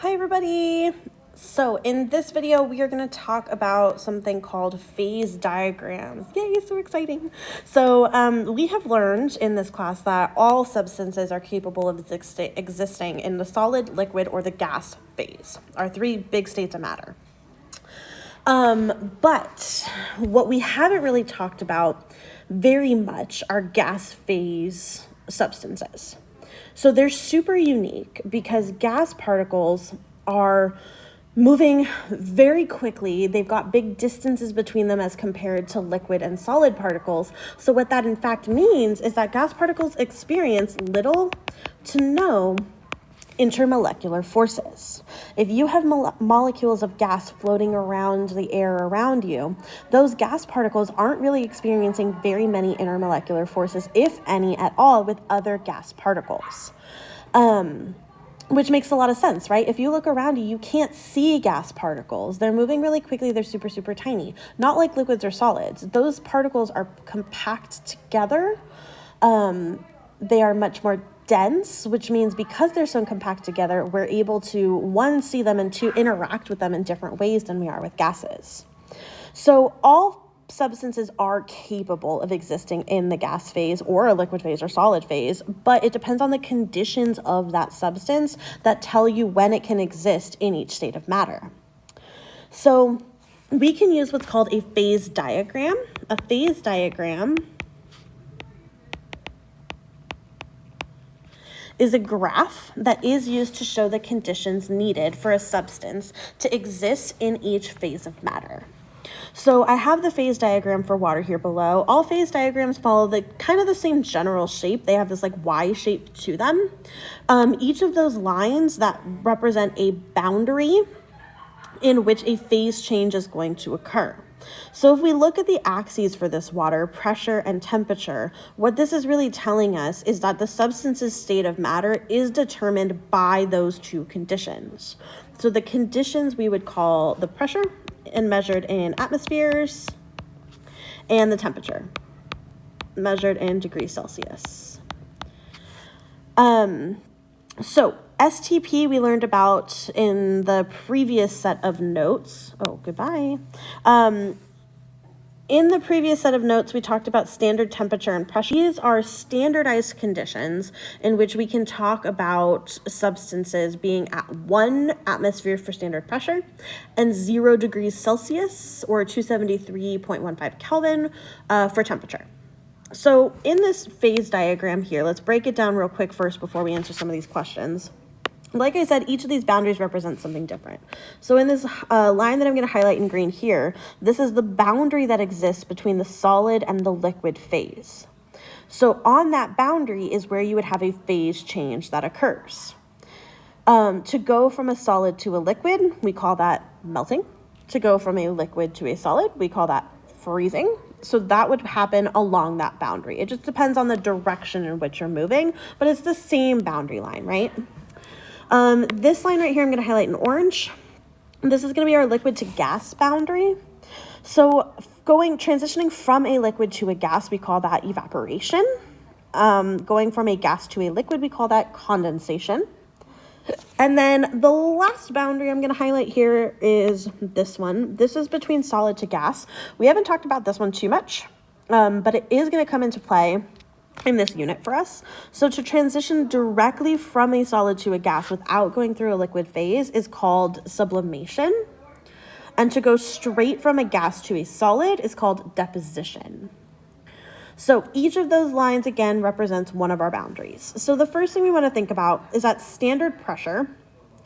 Hi everybody! So in this video, we are going to talk about something called phase diagrams. Yay, so exciting! So we have learned in this class that all substances are capable of existing in the solid, liquid, or the gas phase, our three big states of matter. But what we haven't really talked about very much are gas phase substances. So they're super unique because gas particles are moving very quickly. They've got big distances between them as compared to liquid and solid particles. So what that in fact means is that gas particles experience little to no intermolecular forces. If you have molecules of gas floating around the air around you, those gas particles aren't really experiencing very many intermolecular forces, if any at all, with other gas particles. Which makes a lot of sense, right? If you look around you, you can't see gas particles. They're moving really quickly. They're super, super tiny. Not like liquids or solids. Those particles are compact together. They are much more dense, which means because they're so compact together, we're able to, one, see them, and two, interact with them in different ways than we are with gases. So all substances are capable of existing in the gas phase or a liquid phase or solid phase, but it depends on the conditions of that substance that tell you when it can exist in each state of matter. So we can use what's called a phase diagram. A phase diagram is a graph that is used to show the conditions needed for a substance to exist in each phase of matter. So I have the phase diagram for water here below. All phase diagrams follow the kind of the same general shape. They have this like Y shape to them. Each of those lines that represent a boundary in which a phase change is going to occur. So if we look at the axes for this water, pressure and temperature, what this is really telling us is that the substance's state of matter is determined by those two conditions. So the conditions we would call the pressure, and measured in atmospheres, and the temperature, measured in degrees Celsius. So STP we learned about in the previous set of notes. Oh, goodbye. In the previous set of notes, we talked about standard temperature and pressure. These are standardized conditions in which we can talk about substances being at 1 atmosphere for standard pressure and 0 degrees Celsius or 273.15 Kelvin for temperature. So in this phase diagram here, let's break it down real quick first before we answer some of these questions. Like I said, each of these boundaries represents something different. So in this line that I'm going to highlight in green here, this is the boundary that exists between the solid and the liquid phase. So on that boundary is where you would have a phase change that occurs. To go from a solid to a liquid, we call that melting. To go from a liquid to a solid, we call that freezing. So that would happen along that boundary. It just depends on the direction in which you're moving, but it's the same boundary line, right? This line right here, I'm going to highlight in orange. This is going to be our liquid to gas boundary. So transitioning from a liquid to a gas, we call that evaporation. Going from a gas to a liquid, we call that condensation. And then the last boundary I'm going to highlight here is this one. This is between solid to gas. We haven't talked about this one too much, but it is going to come into play in this unit for us. So to transition directly from a solid to a gas without going through a liquid phase is called sublimation. And to go straight from a gas to a solid is called deposition. So each of those lines, again, represents one of our boundaries. So the first thing we want to think about is at standard pressure,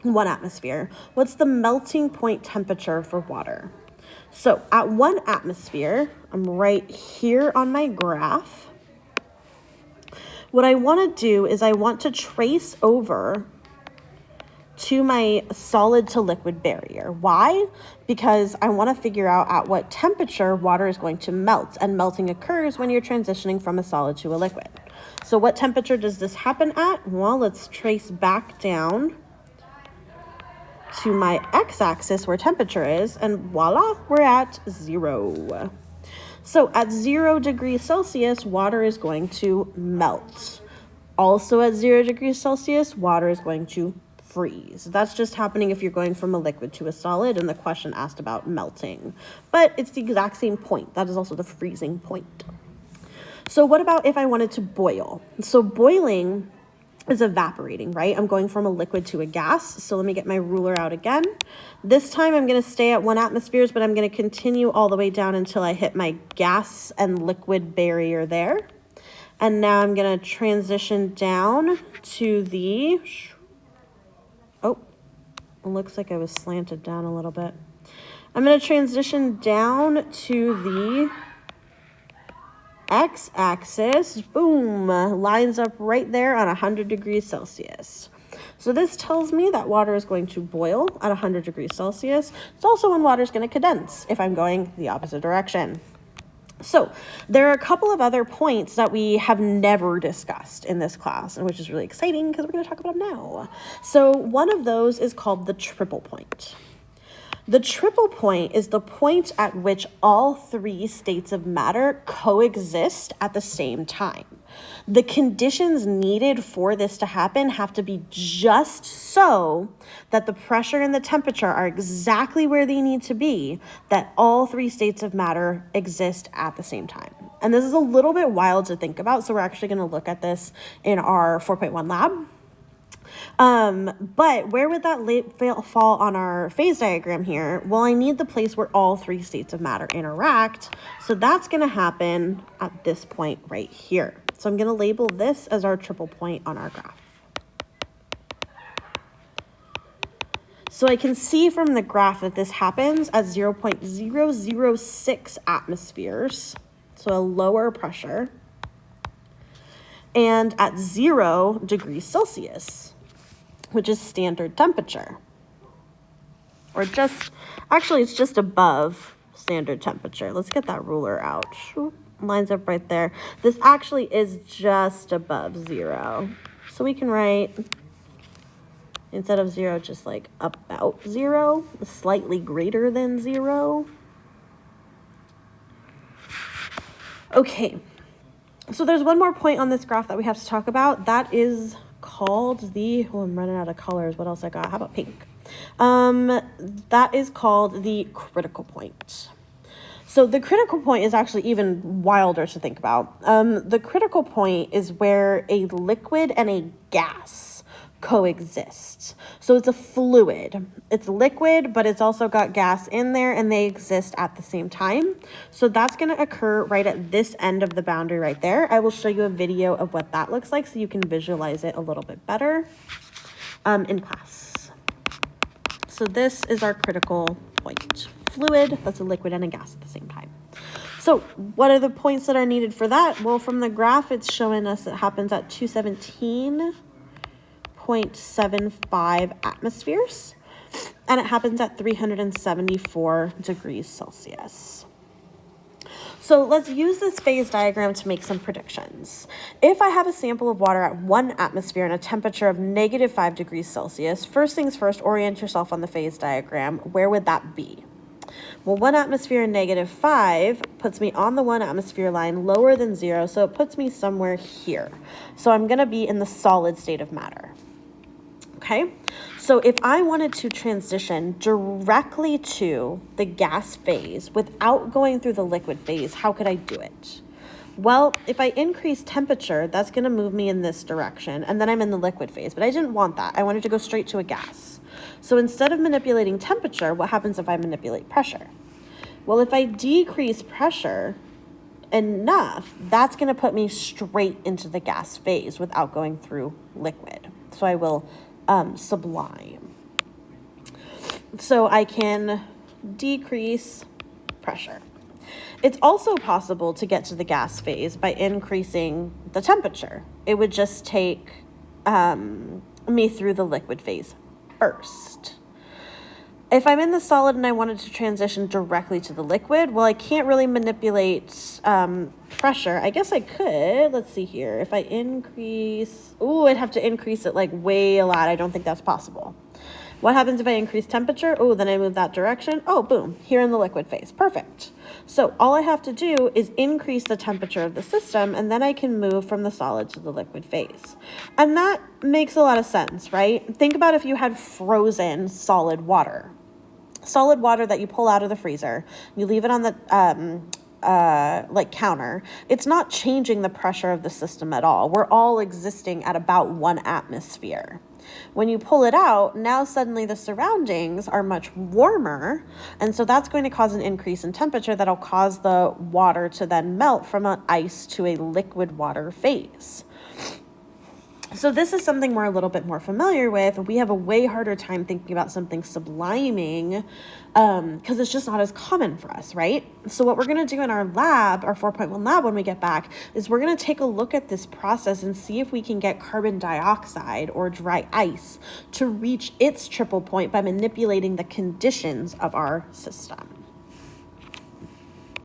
1 atmosphere, what's the melting point temperature for water? So at 1 atmosphere, I'm right here on my graph. What I want to do is I want to trace over to my solid to liquid barrier. Why? Because I want to figure out at what temperature water is going to melt, and melting occurs when you're transitioning from a solid to a liquid. So what temperature does this happen at? Well, let's trace back down to my x-axis where temperature is, and voila, we're at 0. So at 0 degrees Celsius, water is going to melt. Also at 0 degrees Celsius, water is going to freeze. That's just happening if you're going from a liquid to a solid, and the question asked about melting. But it's the exact same point. That is also the freezing point. So what about if I wanted to boil? So boiling is evaporating, right? I'm going from a liquid to a gas. So let me get my ruler out again. This time I'm going to stay at 1 atmosphere, but I'm going to continue all the way down until I hit my gas and liquid barrier there. And now I'm going to transition down to the, oh, it looks like I was slanted down a little bit. I'm going to transition down to the x-axis, boom, lines up right there on 100 degrees Celsius. So this tells me that water is going to boil at 100 degrees Celsius. It's also when water is going to condense if I'm going the opposite direction. So there are a couple of other points that we have never discussed in this class, and which is really exciting because we're going to talk about them now. So one of those is called the triple point. The triple point is the point at which all 3 states of matter coexist at the same time. The conditions needed for this to happen have to be just so that the pressure and the temperature are exactly where they need to be, that all 3 states of matter exist at the same time. And this is a little bit wild to think about, so we're actually going to look at this in our 4.1 lab. But where would that fall on our phase diagram here? Well, I need the place where all 3 states of matter interact. So that's going to happen at this point right here. So I'm going to label this as our triple point on our graph. So I can see from the graph that this happens at 0.006 atmospheres, so a lower pressure, and at 0 degrees Celsius, which is standard temperature. Or just, actually it's just above standard temperature. Let's get that ruler out. Lines up right there. This actually is just above 0. So we can write, instead of 0, just like about 0, slightly greater than 0. Okay, so there's one more point on this graph that we have to talk about. That is called the, oh, I'm running out of colors. What else I got? How about pink? That is called the critical point. So the critical point is actually even wilder to think about. The critical point is where a liquid and a gas coexist. So it's a fluid. It's liquid, but it's also got gas in there, and they exist at the same time. So that's going to occur right at this end of the boundary right there. I will show you a video of what that looks like so you can visualize it a little bit better in class. So this is our critical point. Fluid, that's a liquid and a gas at the same time. So what are the points that are needed for that? Well, from the graph, it's showing us it happens at 217.75 atmospheres, and it happens at 374 degrees Celsius. So let's use this phase diagram to make some predictions. If I have a sample of water at 1 atmosphere and a temperature of -5 degrees Celsius, first things first, orient yourself on the phase diagram. Where would that be? Well, 1 atmosphere and -5 puts me on the 1 atmosphere line lower than 0, so it puts me somewhere here. So I'm going to be in the solid state of matter. Okay, so if I wanted to transition directly to the gas phase without going through the liquid phase, how could I do it? Well, if I increase temperature, that's going to move me in this direction, and then I'm in the liquid phase, but I didn't want that. I wanted to go straight to a gas. So instead of manipulating temperature, what happens if I manipulate pressure? Well, if I decrease pressure enough, that's going to put me straight into the gas phase without going through liquid. So I will sublime. So I can decrease pressure. It's also possible to get to the gas phase by increasing the temperature. It would just take me through the liquid phase first. If I'm in the solid and I wanted to transition directly to the liquid, well, I can't really manipulate pressure. I guess I could. Let's see here. If I increase, I'd have to increase it like way a lot. I don't think that's possible. What happens if I increase temperature? Oh, then I move that direction. Oh, boom, here in the liquid phase. Perfect. So all I have to do is increase the temperature of the system, and then I can move from the solid to the liquid phase. And that makes a lot of sense, right? Think about if you had frozen solid water. Solid water that you pull out of the freezer, you leave it on the counter, it's not changing the pressure of the system at all. We're all existing at about 1 atmosphere. When you pull it out, now suddenly the surroundings are much warmer, and so that's going to cause an increase in temperature that'll cause the water to then melt from an ice to a liquid water phase. So this is something we're a little bit more familiar with. We have a way harder time thinking about something subliming because it's just not as common for us, right? So what we're going to do in our lab, our 4.1 lab when we get back, is we're going to take a look at this process and see if we can get carbon dioxide or dry ice to reach its triple point by manipulating the conditions of our system.